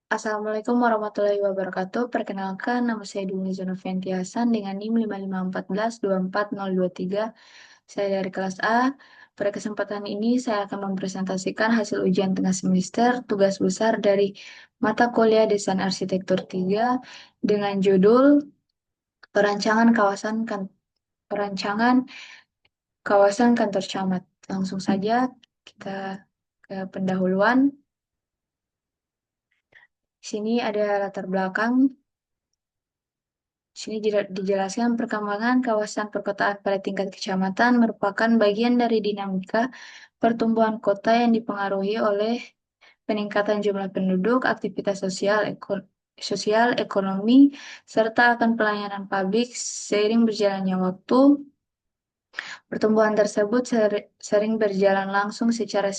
Assalamualaikum warahmatullahi wabarakatuh. Perkenalkan, nama saya Dwi Zonovianti Hasan dengan NIM 5514-24023. Saya dari kelas A. Pada kesempatan ini, saya akan mempresentasikan hasil ujian tengah semester tugas besar dari mata kuliah Desain Arsitektur 3 dengan judul Perancangan Perancangan Kawasan Kantor Camat. Langsung saja kita ke pendahuluan. Sini ada latar belakang. Sini dijelaskan perkembangan kawasan perkotaan pada tingkat kecamatan merupakan bagian dari dinamika pertumbuhan kota yang dipengaruhi oleh peningkatan jumlah penduduk, aktivitas sosial, ekonomi, serta akan pelayanan publik seiring berjalannya waktu. Pertumbuhan tersebut sering berjalan langsung secara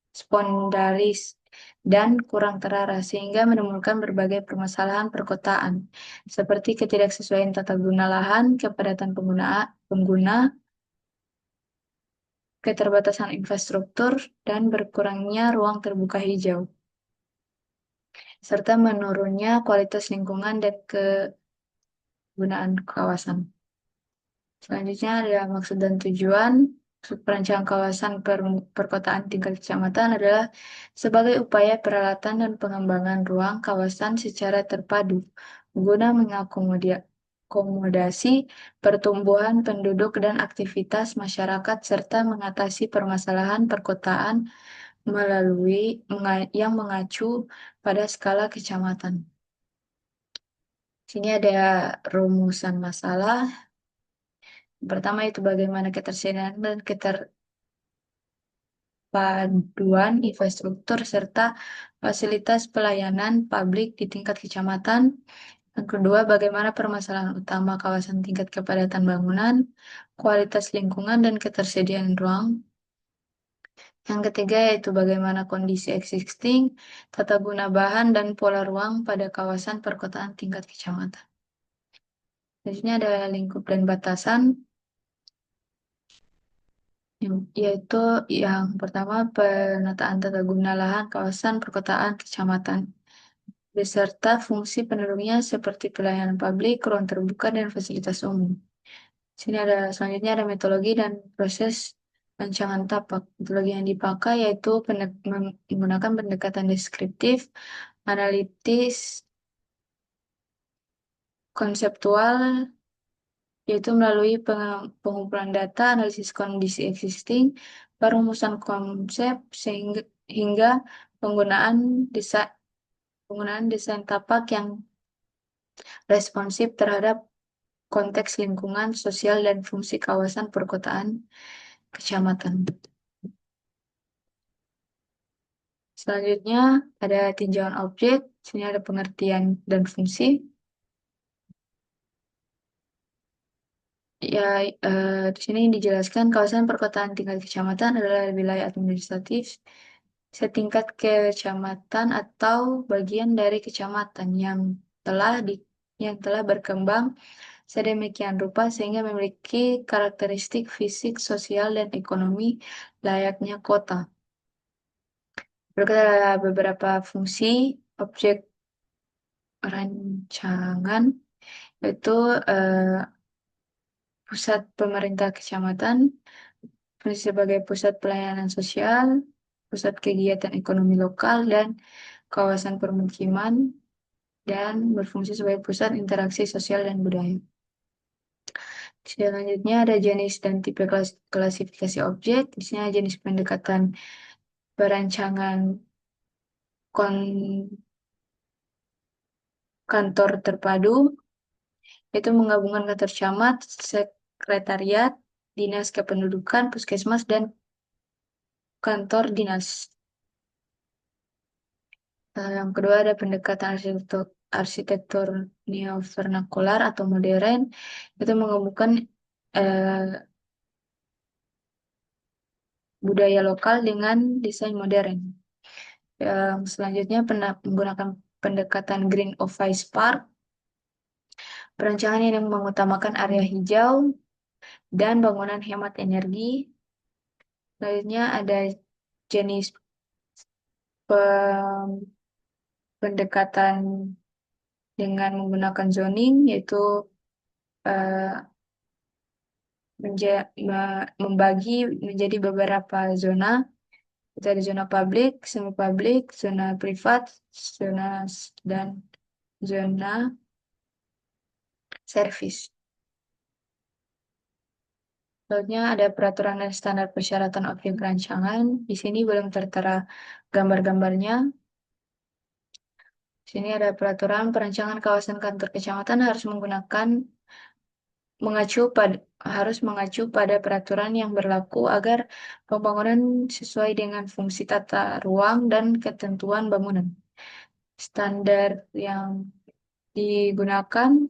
spondalis, dan kurang terarah, sehingga menimbulkan berbagai permasalahan perkotaan, seperti ketidaksesuaian tata guna lahan, kepadatan pengguna, keterbatasan infrastruktur, dan berkurangnya ruang terbuka hijau, serta menurunnya kualitas lingkungan dan kegunaan kawasan. Selanjutnya ada maksud dan tujuan. Maksud perancangan kawasan perkotaan tingkat kecamatan adalah sebagai upaya peralatan dan pengembangan ruang kawasan secara terpadu guna mengakomodasi pertumbuhan penduduk dan aktivitas masyarakat serta mengatasi permasalahan perkotaan yang mengacu pada skala kecamatan. Sini ada rumusan masalah. Pertama itu bagaimana ketersediaan dan keterpaduan infrastruktur serta fasilitas pelayanan publik di tingkat kecamatan. Yang kedua, bagaimana permasalahan utama kawasan tingkat kepadatan bangunan, kualitas lingkungan, dan ketersediaan ruang. Yang ketiga yaitu bagaimana kondisi existing, tata guna bahan, dan pola ruang pada kawasan perkotaan tingkat kecamatan. Selanjutnya ada lingkup dan batasan. Yaitu yang pertama penataan tata guna lahan kawasan perkotaan kecamatan beserta fungsi penduduknya seperti pelayanan publik, ruang terbuka, dan fasilitas umum. Selanjutnya ada metodologi dan proses rancangan tapak. Metodologi yang dipakai yaitu menggunakan pendekatan deskriptif, analitis, konseptual, yaitu melalui pengumpulan data, analisis kondisi existing, perumusan konsep, hingga penggunaan desain tapak yang responsif terhadap konteks lingkungan, sosial, dan fungsi kawasan perkotaan kecamatan. Selanjutnya ada tinjauan objek, sini ada pengertian dan fungsi. Ya, di sini dijelaskan kawasan perkotaan tingkat kecamatan adalah wilayah administratif setingkat kecamatan atau bagian dari kecamatan yang telah berkembang sedemikian rupa sehingga memiliki karakteristik fisik, sosial, dan ekonomi layaknya kota. Berikut adalah beberapa fungsi objek rancangan, yaitu pusat pemerintah kecamatan, fungsi sebagai pusat pelayanan sosial, pusat kegiatan ekonomi lokal, dan kawasan permukiman, dan berfungsi sebagai pusat interaksi sosial dan budaya. Selanjutnya ada jenis dan tipe klasifikasi objek. Di sini ada jenis pendekatan perancangan kantor terpadu, yaitu menggabungkan kantor camat, sekretariat, dinas kependudukan, puskesmas, dan kantor dinas. Yang kedua ada pendekatan arsitektur neo-vernakular atau modern, itu menggabungkan eh, budaya lokal dengan desain modern. Selanjutnya menggunakan pendekatan Green Office Park, perancangan yang mengutamakan area hijau dan bangunan hemat energi. Selanjutnya ada jenis pendekatan dengan menggunakan zoning, yaitu eh, membagi menjadi beberapa zona. Itu ada zona publik, semi publik, zona privat, zona dan zona servis. Selanjutnya ada peraturan dan standar persyaratan objek rancangan. Di sini belum tertera gambar-gambarnya. Di sini ada peraturan perancangan kawasan kantor kecamatan mengacu pada harus mengacu pada peraturan yang berlaku agar pembangunan sesuai dengan fungsi tata ruang dan ketentuan bangunan. Standar yang digunakan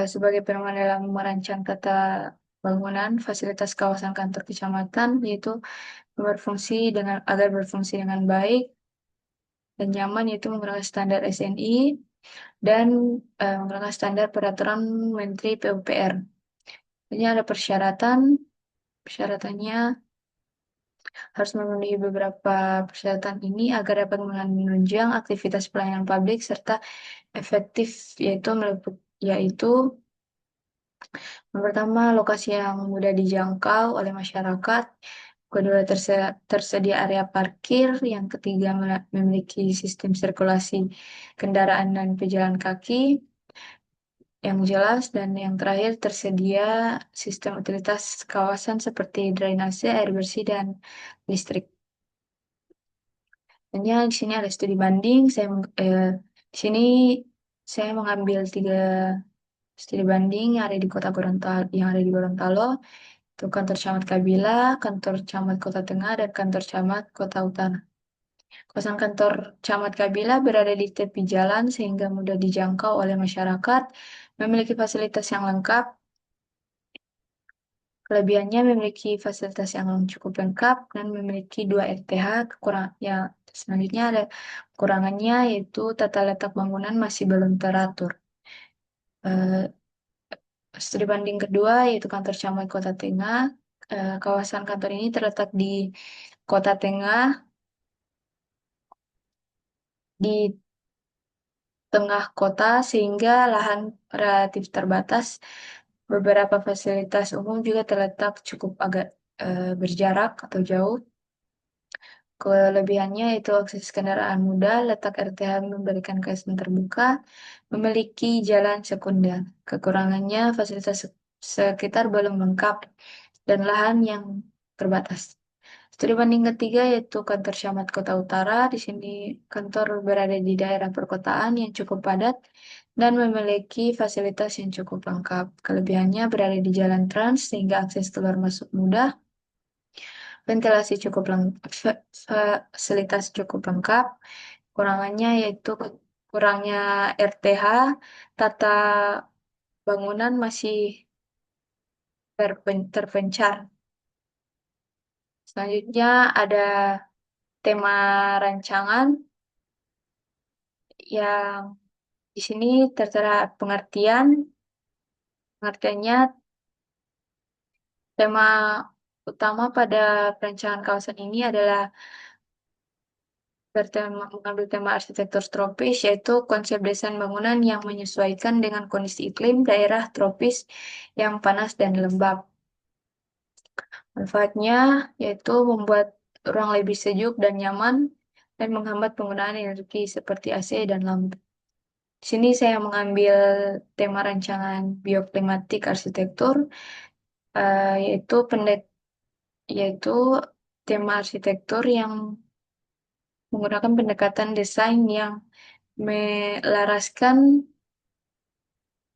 sebagai pedoman dalam merancang tata bangunan fasilitas kawasan kantor kecamatan, yaitu agar berfungsi dengan baik dan nyaman, yaitu menggunakan standar SNI dan menggunakan standar peraturan Menteri PUPR. Ini ada persyaratannya harus memenuhi beberapa persyaratan ini agar dapat menunjang aktivitas pelayanan publik serta efektif, yaitu yang pertama, lokasi yang mudah dijangkau oleh masyarakat. Kedua, tersedia area parkir. Yang ketiga, memiliki sistem sirkulasi kendaraan dan pejalan kaki yang jelas. Dan yang terakhir, tersedia sistem utilitas kawasan seperti drainase, air bersih, dan listrik. Dan ya, di sini ada studi banding. Di sini saya mengambil 3 studi banding yang ada di Gorontalo, itu kantor camat Kabila, kantor camat Kota Tengah, dan kantor camat Kota Utara. Kawasan kantor camat Kabila berada di tepi jalan sehingga mudah dijangkau oleh masyarakat, memiliki fasilitas yang lengkap. Kelebihannya memiliki fasilitas yang cukup lengkap dan memiliki 2 RTH. Selanjutnya ada kekurangannya, yaitu tata letak bangunan masih belum teratur. Eh, Studi banding kedua yaitu kantor camat Kota Tengah. Kawasan kantor ini terletak di Kota Tengah, di tengah kota sehingga lahan relatif terbatas. Beberapa fasilitas umum juga terletak cukup agak berjarak atau jauh. Kelebihannya itu akses kendaraan mudah, letak RTH memberikan kesan terbuka, memiliki jalan sekunder. Kekurangannya fasilitas sekitar belum lengkap dan lahan yang terbatas. Studi banding ketiga yaitu kantor camat Kota Utara. Di sini kantor berada di daerah perkotaan yang cukup padat dan memiliki fasilitas yang cukup lengkap. Kelebihannya berada di jalan trans sehingga akses keluar masuk mudah, ventilasi cukup lengkap, fasilitas cukup lengkap. Kurangannya yaitu kurangnya RTH, tata bangunan masih terpencar. Selanjutnya ada tema rancangan yang di sini tertera pengertiannya tema utama pada perancangan kawasan ini adalah mengambil tema arsitektur tropis, yaitu konsep desain bangunan yang menyesuaikan dengan kondisi iklim daerah tropis yang panas dan lembab. Manfaatnya yaitu membuat ruang lebih sejuk dan nyaman dan menghambat penggunaan energi seperti AC dan lampu. Di sini saya mengambil tema rancangan bioklimatik arsitektur, yaitu yaitu tema arsitektur yang menggunakan pendekatan desain yang melaraskan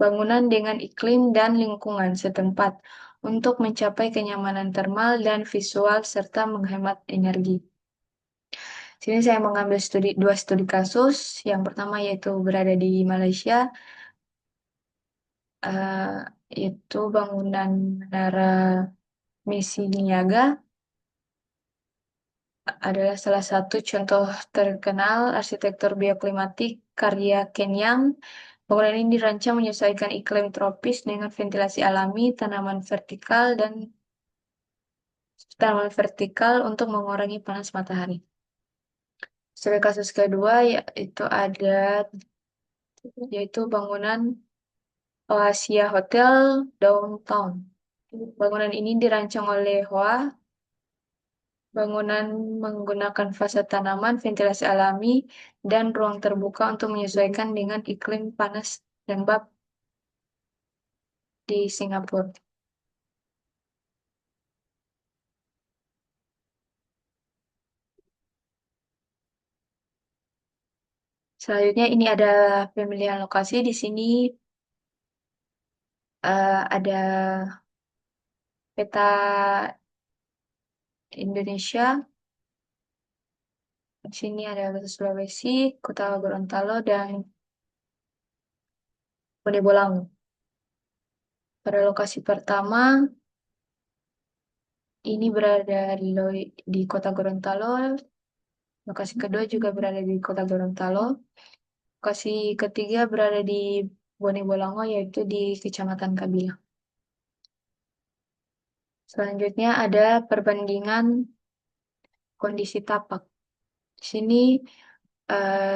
bangunan dengan iklim dan lingkungan setempat untuk mencapai kenyamanan termal dan visual serta menghemat energi. Sini saya mengambil 2 studi kasus. Yang pertama yaitu berada di Malaysia, eh, yaitu bangunan Menara Misi Niaga adalah salah satu contoh terkenal arsitektur bioklimatik karya Kenyang. Bangunan ini dirancang menyesuaikan iklim tropis dengan ventilasi alami, tanaman vertikal untuk mengurangi panas matahari. Studi kasus kedua yaitu bangunan Oasia Hotel Downtown. Bangunan ini dirancang oleh Hoa. Bangunan menggunakan fasad tanaman, ventilasi alami, dan ruang terbuka untuk menyesuaikan dengan iklim panas lembab di Singapura. Selanjutnya ini ada pemilihan lokasi. Di sini ada peta Indonesia. Di sini ada Kota Sulawesi, Kota Gorontalo, dan Bone Bolango. Pada lokasi pertama, ini berada di Kota Gorontalo. Lokasi kedua juga berada di Kota Gorontalo. Lokasi ketiga berada di Bone Bolango, yaitu di Kecamatan Kabila. Selanjutnya ada perbandingan kondisi tapak. Di sini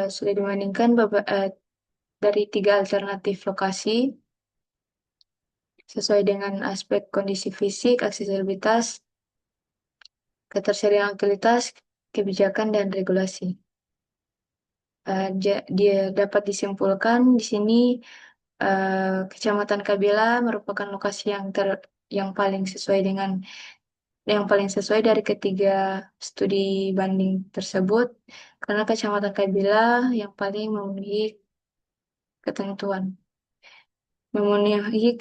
sudah dibandingkan dari 3 alternatif lokasi sesuai dengan aspek kondisi fisik, aksesibilitas, ketersediaan utilitas, kebijakan, dan regulasi. Dia dapat disimpulkan di sini Kecamatan Kabila merupakan lokasi yang paling sesuai dari ketiga studi banding tersebut, karena Kecamatan Kabila yang paling ketentuan, memenuhi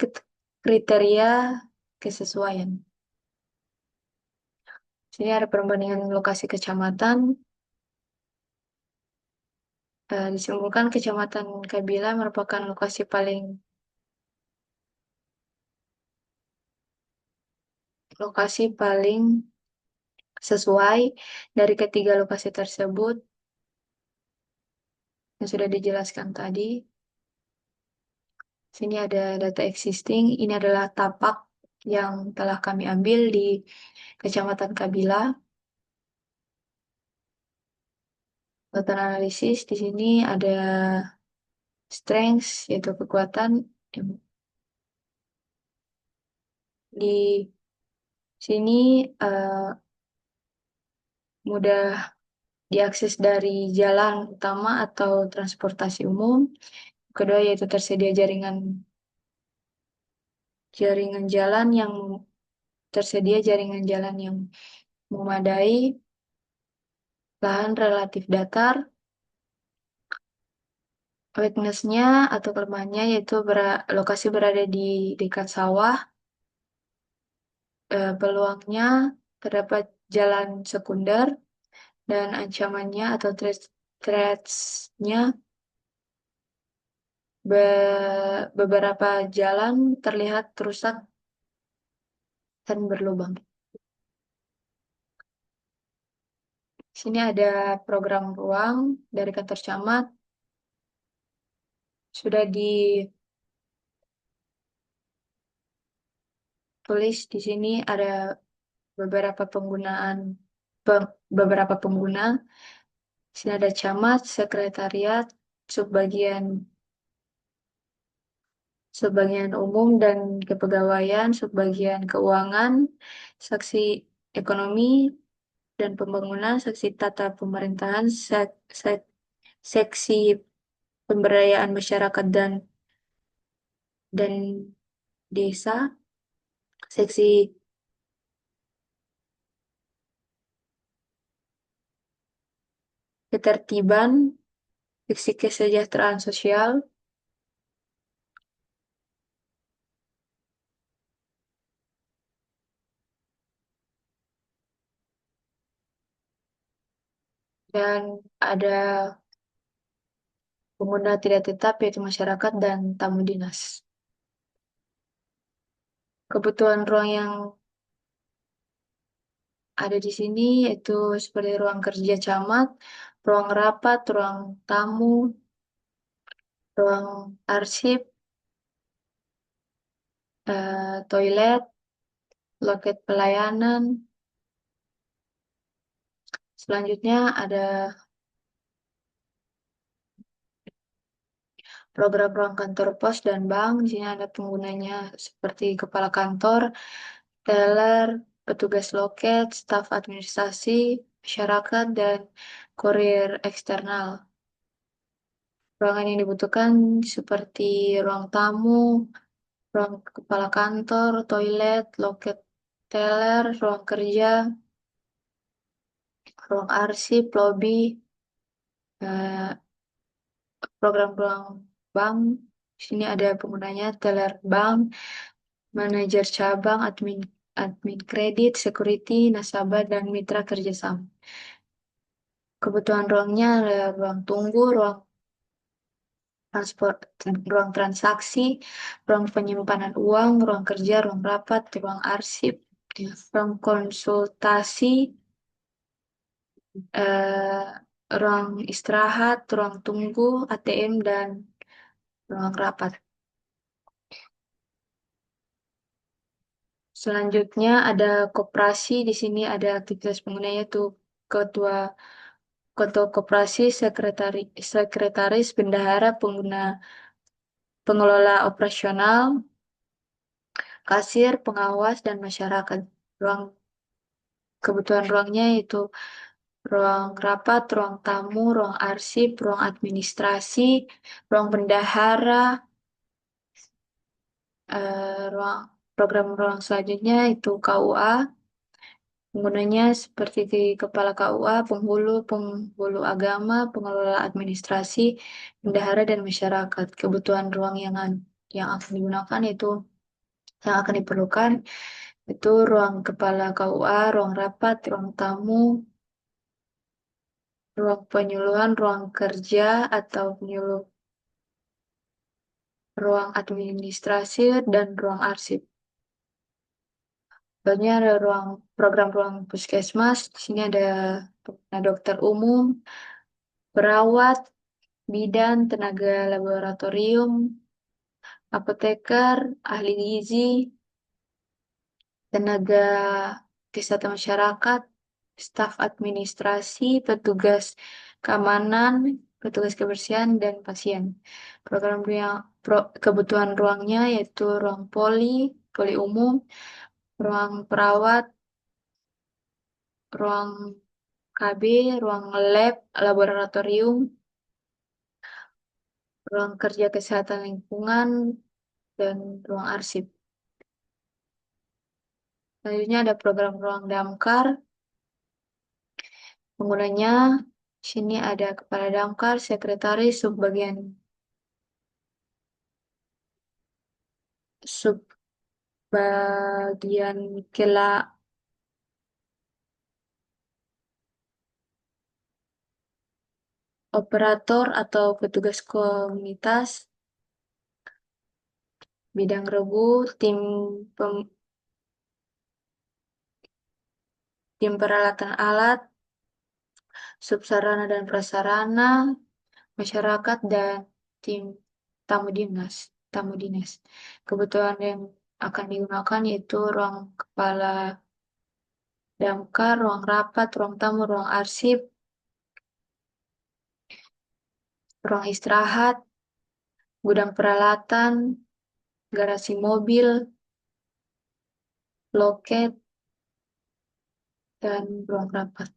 kriteria kesesuaian. Sini ada perbandingan lokasi kecamatan. Disimpulkan Kecamatan Kabila merupakan lokasi paling sesuai dari ketiga lokasi tersebut yang sudah dijelaskan tadi. Sini ada data existing. Ini adalah tapak yang telah kami ambil di Kecamatan Kabila. Data analisis di sini ada strengths, yaitu kekuatan. Di sini mudah diakses dari jalan utama atau transportasi umum. Kedua yaitu tersedia jaringan jalan yang memadai, lahan relatif datar. Weakness-nya atau kelemahannya yaitu lokasi berada di dekat sawah. Peluangnya terdapat jalan sekunder, dan ancamannya atau threats-nya beberapa jalan terlihat rusak dan berlubang. Sini ada program ruang dari kantor camat. Sudah ditulis di sini ada beberapa beberapa pengguna. Di sini ada camat, sekretariat, subbagian subbagian umum dan kepegawaian, subbagian keuangan, saksi ekonomi dan pembangunan, saksi tata pemerintahan, seksi pemberdayaan masyarakat dan desa, seksi ketertiban, seksi kesejahteraan sosial, dan ada pengguna tidak tetap yaitu masyarakat dan tamu dinas. Kebutuhan ruang yang ada di sini yaitu seperti ruang kerja camat, ruang rapat, ruang tamu, ruang arsip, toilet, loket pelayanan. Selanjutnya ada Program ruang kantor pos dan bank, di sini ada penggunanya seperti kepala kantor, teller, petugas loket, staf administrasi, masyarakat, dan kurir eksternal. Ruangan yang dibutuhkan seperti ruang tamu, ruang kepala kantor, toilet, loket teller, ruang kerja, ruang arsip, lobby, eh, program ruang bank. Di sini ada penggunanya teller bank, manajer cabang, admin kredit, security, nasabah, dan mitra kerjasama. Kebutuhan ruangnya ada ruang tunggu, ruang transport, ruang transaksi, ruang penyimpanan uang, ruang kerja, ruang rapat, ruang arsip, ruang konsultasi, eh, ruang istirahat, ruang tunggu, ATM, dan ruang rapat. Selanjutnya ada koperasi. Di sini ada aktivitas penggunanya tuh ketua ketua koperasi, sekretaris, bendahara, pengelola operasional, kasir, pengawas, dan masyarakat. Ruang kebutuhan ruangnya itu ruang rapat, ruang tamu, ruang arsip, ruang administrasi, ruang bendahara, ruang program ruang selanjutnya itu KUA. Penggunanya seperti di Kepala KUA, penghulu agama, pengelola administrasi, bendahara, dan masyarakat. Kebutuhan ruang yang akan digunakan itu yang akan diperlukan itu ruang Kepala KUA, ruang rapat, ruang tamu, ruang penyuluhan, ruang kerja atau penyuluh, ruang administrasi, dan ruang arsip. Selanjutnya ada program ruang puskesmas. Di sini ada dokter umum, perawat, bidan, tenaga laboratorium, apoteker, ahli gizi, tenaga kesehatan masyarakat, staf administrasi, petugas keamanan, petugas kebersihan, dan pasien. Kebutuhan ruangnya yaitu ruang poli umum, ruang perawat, ruang KB, ruang lab, laboratorium, ruang kerja kesehatan lingkungan, dan ruang arsip. Selanjutnya ada program ruang damkar. Penggunanya sini ada kepala damkar, sekretaris, subbagian kela operator atau petugas komunitas, bidang rebu, tim peralatan alat, subsarana dan prasarana, masyarakat, dan tim tamu dinas. Tamu dinas. Kebutuhan yang akan digunakan yaitu ruang kepala damkar, ruang rapat, ruang tamu, ruang arsip, ruang istirahat, gudang peralatan, garasi mobil, loket, dan ruang rapat.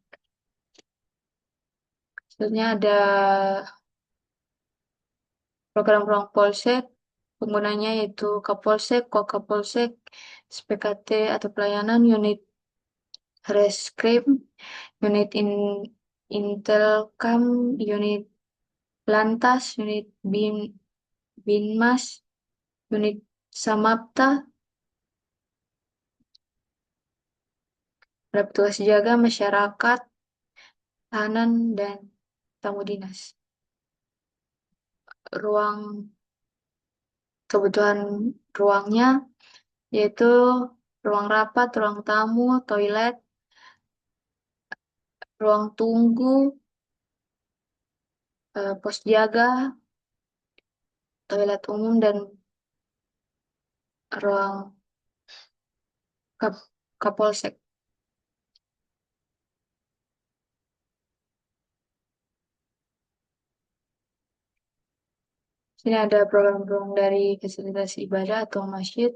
Selanjutnya ada program ruang polsek. Penggunanya yaitu Kapolsek, Kokapolsek, SPKT atau pelayanan, unit Reskrim, unit Intelkam, unit Lantas, unit Binmas, unit Samapta, ada petugas jaga masyarakat, tahanan, dan tamu dinas. Ruang Kebutuhan ruangnya yaitu ruang rapat, ruang tamu, toilet, ruang tunggu, pos jaga, toilet umum, dan ruang Kapolsek. Sini ada program-program dari fasilitas ibadah atau masjid.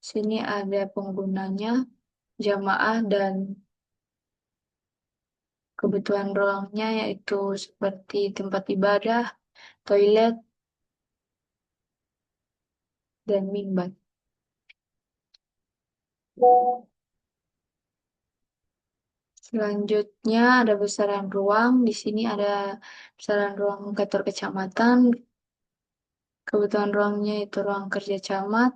Sini ada penggunanya, jamaah, dan kebutuhan ruangnya yaitu seperti tempat ibadah, toilet, dan mimbar. Selanjutnya ada besaran ruang. Di sini ada besaran ruang kantor kecamatan. Kebutuhan ruangnya itu ruang kerja camat,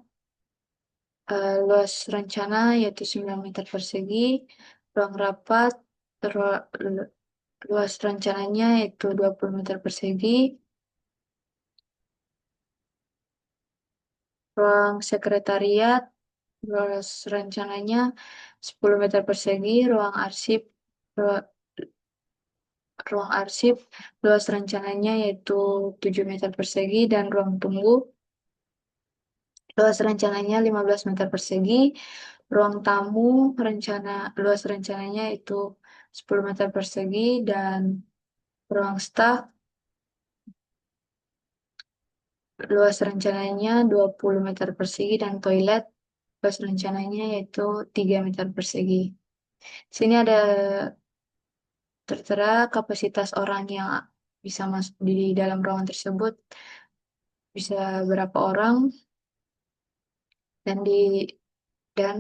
luas rencana yaitu 9 meter persegi, ruang rapat, ru- lu- luas rencananya yaitu 20 meter persegi, ruang sekretariat, luas rencananya 10 meter persegi, ru- ruang arsip, luas rencananya yaitu 7 meter persegi, dan ruang tunggu, luas rencananya 15 meter persegi, ruang tamu, luas rencananya itu 10 meter persegi, dan ruang staf, luas rencananya 20 meter persegi, dan toilet, luas rencananya yaitu 3 meter persegi. Sini ada tertera kapasitas orang yang bisa masuk di dalam ruangan tersebut, bisa berapa orang, dan dan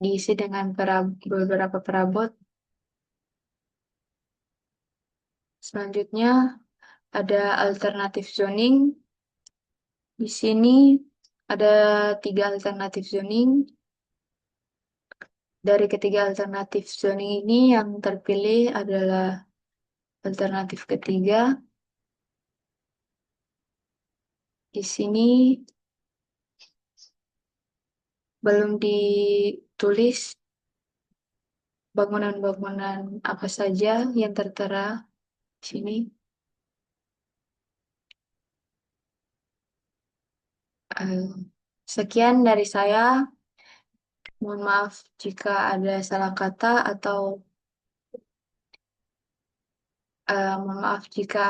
diisi dengan beberapa perabot. Selanjutnya ada alternatif zoning. Di sini ada 3 alternatif zoning. Dari ketiga alternatif zoning ini yang terpilih adalah alternatif ketiga. Di sini belum ditulis bangunan-bangunan apa saja yang tertera di sini. Eh, Sekian dari saya. Mohon maaf jika ada salah kata atau mohon maaf jika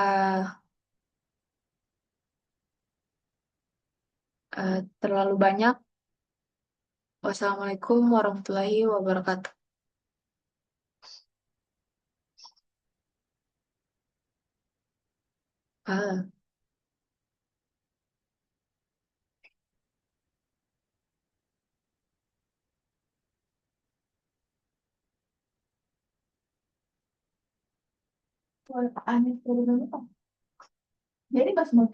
terlalu banyak. Wassalamualaikum warahmatullahi wabarakatuh. Ah. Aneh, jadi pas mau